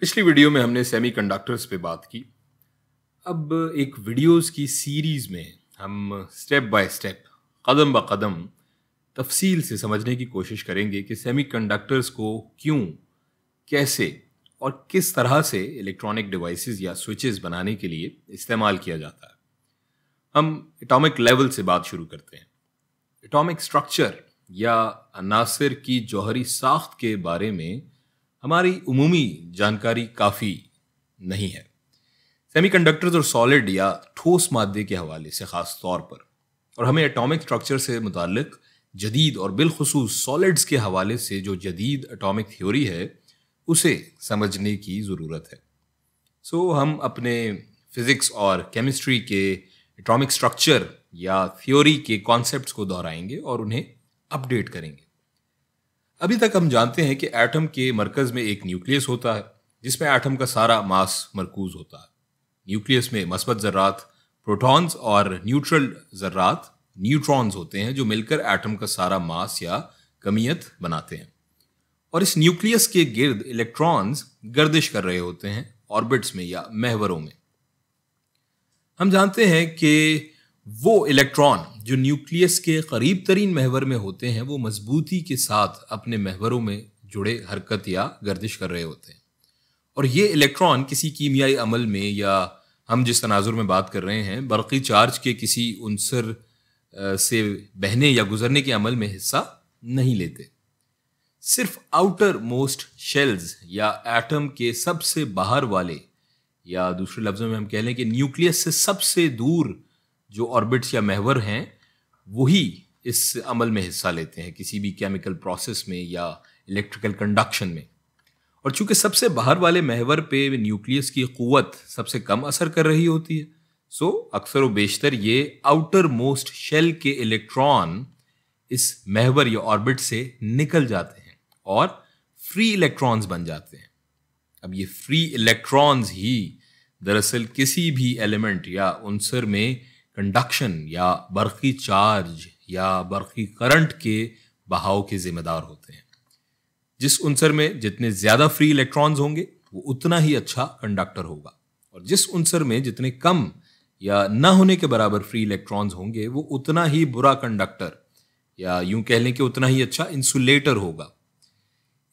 पिछली वीडियो में हमने सेमीकंडक्टर्स पे बात की। अब एक वीडियोस की सीरीज में हम स्टेप बाय स्टेप, कदम ब कदम तफसील से समझने की कोशिश करेंगे कि सेमीकंडक्टर्स को क्यों, कैसे और किस तरह से इलेक्ट्रॉनिक डिवाइसेस या स्विचेस बनाने के लिए इस्तेमाल किया जाता है। हम एटॉमिक लेवल से बात शुरू करते हैं। एटॉमिक स्ट्रक्चर या अनासिर की जौहरी साख्त के बारे में हमारी उमूमी जानकारी काफ़ी नहीं है। सेमीकंडक्टर्स और सॉलिड या ठोस मादे के हवाले से ख़ास तौर पर, और हमें एटॉमिक स्ट्रक्चर से मुताल्लिक जदीद और बिलखुसूस सॉलिड्स के हवाले से जो जदीद एटॉमिक थ्योरी है उसे समझने की ज़रूरत है। हम अपने फिज़िक्स और केमिस्ट्री के एटॉमिक स्ट्रक्चर या थ्योरी के कॉन्सेप्ट्स को दोहराएंगे और उन्हें अपडेट करेंगे। अभी तक हम जानते हैं कि एटम के मरकज़ में एक न्यूक्लियस होता है जिसमें एटम का सारा मास मरकूज होता है। न्यूक्लियस में मस्बत ज़र्रात प्रोटॉन्स और न्यूट्रल ज़र्रात न्यूट्रॉन्स होते हैं जो मिलकर एटम का सारा मास या कमियत बनाते हैं। और इस न्यूक्लियस के गिर्द इलेक्ट्रॉन्स गर्दिश कर रहे होते हैं ऑर्बिट्स में या महवरों में। हम जानते हैं कि वो इलेक्ट्रॉन जो न्यूक्लियस के करीब तरीन महवर में होते हैं वो मजबूती के साथ अपने महवरों में जुड़े हरकत या गर्दिश कर रहे होते हैं। और ये इलेक्ट्रॉन किसी कीमियाई अमल में या हम जिस तनाजुर में बात कर रहे हैं बरक़ी चार्ज के किसी उनसर से बहने या गुजरने के अमल में हिस्सा नहीं लेते। सिर्फ आउटर मोस्ट शेल्स या एटम के सबसे बाहर वाले, या दूसरे लफ्ज़ों में हम कह लें कि न्यूक्लियस से सबसे दूर जो ऑर्बिट्स या महवर हैं वही इस अमल में हिस्सा लेते हैं किसी भी केमिकल प्रोसेस में या इलेक्ट्रिकल कंडक्शन में। और चूंकि सबसे बाहर वाले महवर पे न्यूक्लियस की क़ुव्वत सबसे कम असर कर रही होती है, अक्सर व बेशतर ये आउटर मोस्ट शेल के इलेक्ट्रॉन इस महवर या ऑर्बिट से निकल जाते हैं और फ्री इलेक्ट्रॉन्स बन जाते हैं। अब ये फ्री इलेक्ट्रॉन्स ही दरअसल किसी भी एलिमेंट या उनसर में कंडक्शन या बरक़ी चार्ज या बरक़ी करंट के बहाव के जिम्मेदार होते हैं। जिस उनसर में जितने ज़्यादा फ्री इलेक्ट्रॉन्स होंगे वो उतना ही अच्छा कंडक्टर होगा, और जिस उनसर में जितने कम या ना होने के बराबर फ्री इलेक्ट्रॉन्स होंगे वो उतना ही बुरा कंडक्टर, या यूं कह लें कि उतना ही अच्छा इंसुलेटर होगा।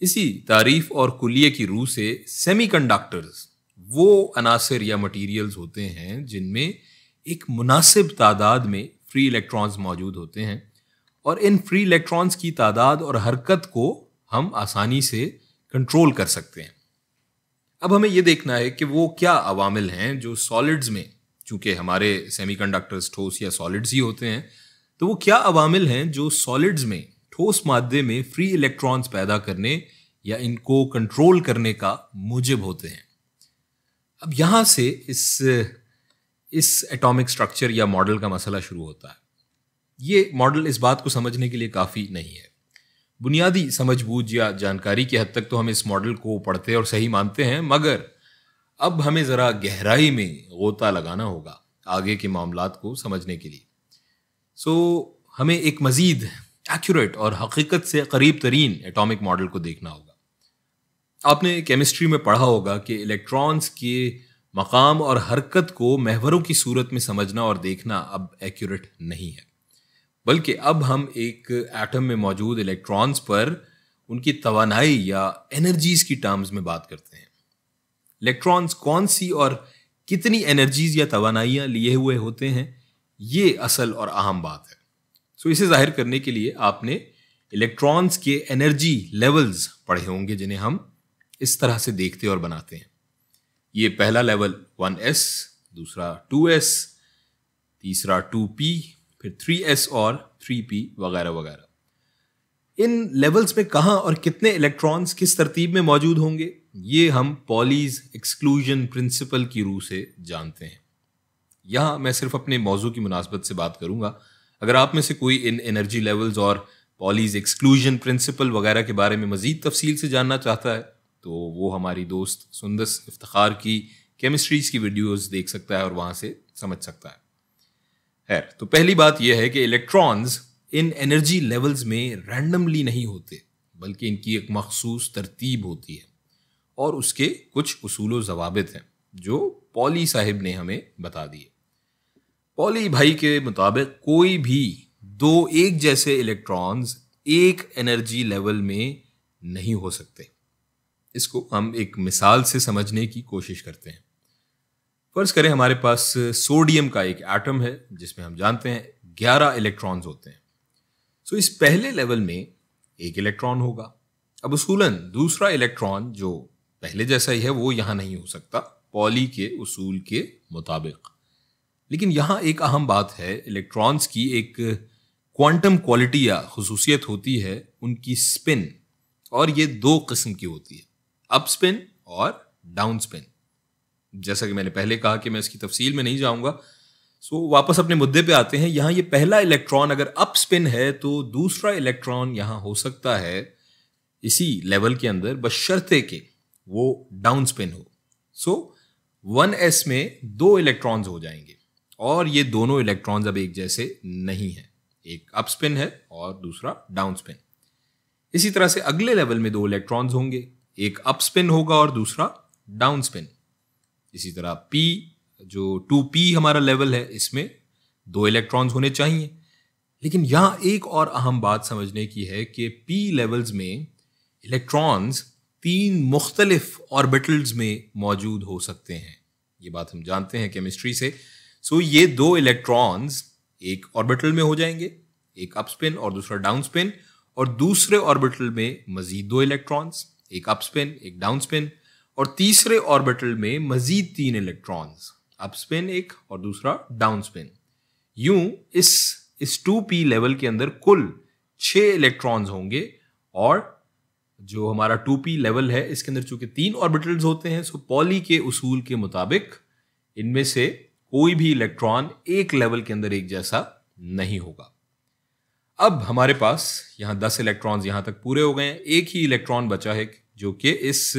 इसी तारीफ और कुलिये की रूह से सेमीकंडक्टर्स वो अनासिर या मटीरियल्स होते हैं जिनमें एक मुनासिब तादाद में फ्री इलेक्ट्रॉन्स मौजूद होते हैं, और इन फ्री इलेक्ट्रॉन्स की तादाद और हरकत को हम आसानी से कंट्रोल कर सकते हैं। अब हमें यह देखना है कि वो क्या अवामिल हैं जो सॉलिड्स में, चूंकि हमारे सेमीकंडक्टर्स ठोस या सॉलिड्स ही होते हैं, तो वो क्या अवामिल हैं जो सॉलिड्स में, ठोस मादे में फ्री इलेक्ट्रॉन्स पैदा करने या इनको कंट्रोल करने का मूजिब होते हैं। अब यहां से इस एटॉमिक स्ट्रक्चर या मॉडल का मसला शुरू होता है। ये मॉडल इस बात को समझने के लिए काफ़ी नहीं है। बुनियादी समझबूझ या जानकारी की हद तक तो हम इस मॉडल को पढ़ते और सही मानते हैं, मगर अब हमें ज़रा गहराई में गोता लगाना होगा आगे के मामलात को समझने के लिए। हमें एक मज़ीद एक्यूरेट और हकीकत से करीब तरीन एटॉमिक मॉडल को देखना होगा। आपने केमिस्ट्री में पढ़ा होगा कि इलेक्ट्रॉन्स के मकाम और हरकत को महवरों की सूरत में समझना और देखना अब एक्यूरेट नहीं है, बल्कि अब हम एक एटम में मौजूद इलेक्ट्रॉन्स पर उनकी तवानाई या एनर्जीज की टर्म्स में बात करते हैं। इलेक्ट्रॉन्स कौन सी और कितनी एनर्जीज या तवानाइयाँ लिए हुए होते हैं, ये असल और अहम बात है। इसे जाहिर करने के लिए आपने इलेक्ट्रॉन्स के एनर्जी लेवल्स पढ़े होंगे जिन्हें हम इस तरह से देखते और बनाते हैं। ये पहला लेवल 1s, दूसरा 2s, तीसरा 2p, फिर 3s और 3p वगैरह वगैरह। इन लेवल्स में कहाँ और कितने इलेक्ट्रॉन्स किस तरतीब में मौजूद होंगे ये हम पॉलीज एक्सक्लूजन प्रिंसिपल की रूह से जानते हैं। यहाँ मैं सिर्फ अपने मौजू की मुनासबत से बात करूँगा। अगर आप में से कोई इन एनर्जी लेवल्स और पॉलीज एक्सक्लूजन प्रिंसिपल वगैरह के बारे में मज़ीद तफसील से जानना चाहता है तो वो हमारी दोस्त सुंदस इफ्तिखार की केमिस्ट्रीज की वीडियोस देख सकता है और वहाँ से समझ सकता है। खैर, तो पहली बात यह है कि इलेक्ट्रॉन्स इन एनर्जी लेवल्स में रैंडमली नहीं होते, बल्कि इनकी एक मखसूस तरतीब होती है और उसके कुछ उसूल ज़वाबित हैं जो पॉली साहिब ने हमें बता दिए। पॉली भाई के मुताबिक कोई भी दो एक जैसे इलेक्ट्रॉन्स एक एनर्जी लेवल में नहीं हो सकते। इसको हम एक मिसाल से समझने की कोशिश करते हैं। फर्ज करें हमारे पास सोडियम का एक एटम है जिसमें हम जानते हैं 11 इलेक्ट्रॉन्स होते हैं। सो इस पहले लेवल में एक इलेक्ट्रॉन होगा। अब उसूलन दूसरा इलेक्ट्रॉन जो पहले जैसा ही है वो यहां नहीं हो सकता पॉली के उसूल के मुताबिक। लेकिन यहां एक अहम बात है, इलेक्ट्रॉन्स की एक क्वांटम क्वालिटी या खुसूसियत होती है उनकी स्पिन, और ये दो किस्म की होती है, अप स्पिन और डाउन स्पिन। जैसा कि मैंने पहले कहा कि मैं इसकी तफसील में नहीं जाऊंगा। सो वापस अपने मुद्दे पे आते हैं। यहां ये पहला इलेक्ट्रॉन अगर अप स्पिन है तो दूसरा इलेक्ट्रॉन यहां हो सकता है इसी लेवल के अंदर, बशर्ते कि वो डाउन स्पिन हो। सो 1s में दो इलेक्ट्रॉन्स हो जाएंगे और ये दोनों इलेक्ट्रॉन्स अब एक जैसे नहीं है, एक अप स्पिन है और दूसरा डाउन स्पिन। इसी तरह से अगले लेवल में दो इलेक्ट्रॉन्स होंगे, एक अप स्पिन होगा और दूसरा डाउन स्पिन। इसी तरह p जो 2p हमारा लेवल है, इसमें दो इलेक्ट्रॉन्स होने चाहिए। लेकिन यहां एक और अहम बात समझने की है कि p लेवल्स में इलेक्ट्रॉन्स 3 मुख्तलिफ ऑर्बिटल्स में मौजूद हो सकते हैं। ये बात हम जानते हैं केमिस्ट्री से। सो ये दो इलेक्ट्रॉन्स एक ऑर्बिटल में हो जाएंगे, एक अप स्पिन और दूसरा डाउन स्पिन, और दूसरे ऑर्बिटल में मजीद दो इलेक्ट्रॉन्स, एक अप स्पिन एक डाउन स्पिन, और तीसरे ऑर्बिटल में मजीद 3 इलेक्ट्रॉन्स, अप स्पिन एक और दूसरा डाउन स्पिन। यूं इस 2p लेवल के अंदर कुल 6 इलेक्ट्रॉन्स होंगे, और जो हमारा 2p लेवल है इसके अंदर चूंकि 3 ऑर्बिटल्स होते हैं, सो पॉली के उसूल के मुताबिक इनमें से कोई भी इलेक्ट्रॉन एक लेवल के अंदर एक जैसा नहीं होगा। अब हमारे पास यहां 10 इलेक्ट्रॉन्स यहां तक पूरे हो गए हैं, एक ही इलेक्ट्रॉन बचा है जो कि इस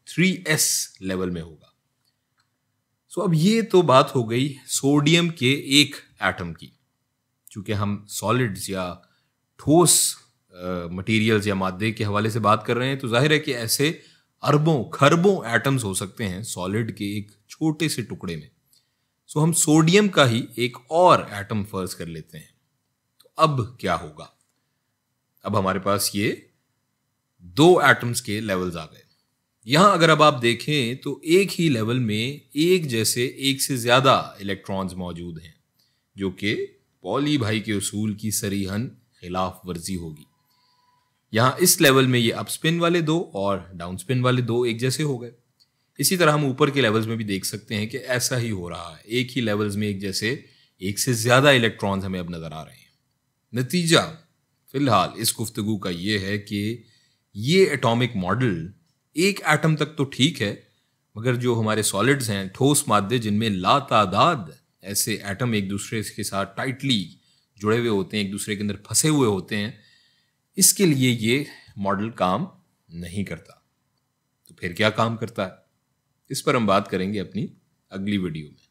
3s लेवल में होगा। सो अब ये तो बात हो गई सोडियम के एक एटम की। चूंकि हम सॉलिड्स या ठोस मटेरियल्स या मादे के हवाले से बात कर रहे हैं, तो जाहिर है कि ऐसे अरबों खरबों एटम्स हो सकते हैं सॉलिड के एक छोटे से टुकड़े में। सो हम सोडियम का ही एक और एटम फर्ज कर लेते हैं। तो अब क्या होगा? अब हमारे पास ये दो एटम्स के लेवल्स आ गए। यहां अगर अब आप देखें तो एक ही लेवल में एक जैसे एक से ज्यादा इलेक्ट्रॉन्स मौजूद हैं, जो कि पॉली भाई के उसूल की सरीहन खिलाफ वर्जी होगी। यहां इस लेवल में ये अप स्पिन वाले दो और डाउन स्पिन वाले दो एक जैसे हो गए। इसी तरह हम ऊपर के लेवल्स में भी देख सकते हैं कि ऐसा ही हो रहा है, एक ही लेवल्स में एक जैसे एक से ज्यादा इलेक्ट्रॉन्स हमें अब नजर आ रहे हैं। नतीजा फिलहाल इस गुफ्तगू का ये है कि ये एटॉमिक मॉडल एक एटम तक तो ठीक है, मगर जो हमारे सॉलिड्स हैं, ठोस मादे जिनमें लातादाद ऐसे एटम एक दूसरे के साथ टाइटली जुड़े हुए होते हैं, एक दूसरे के अंदर फंसे हुए होते हैं, इसके लिए ये मॉडल काम नहीं करता। तो फिर क्या काम करता है? इस पर हम बात करेंगे अपनी अगली वीडियो में।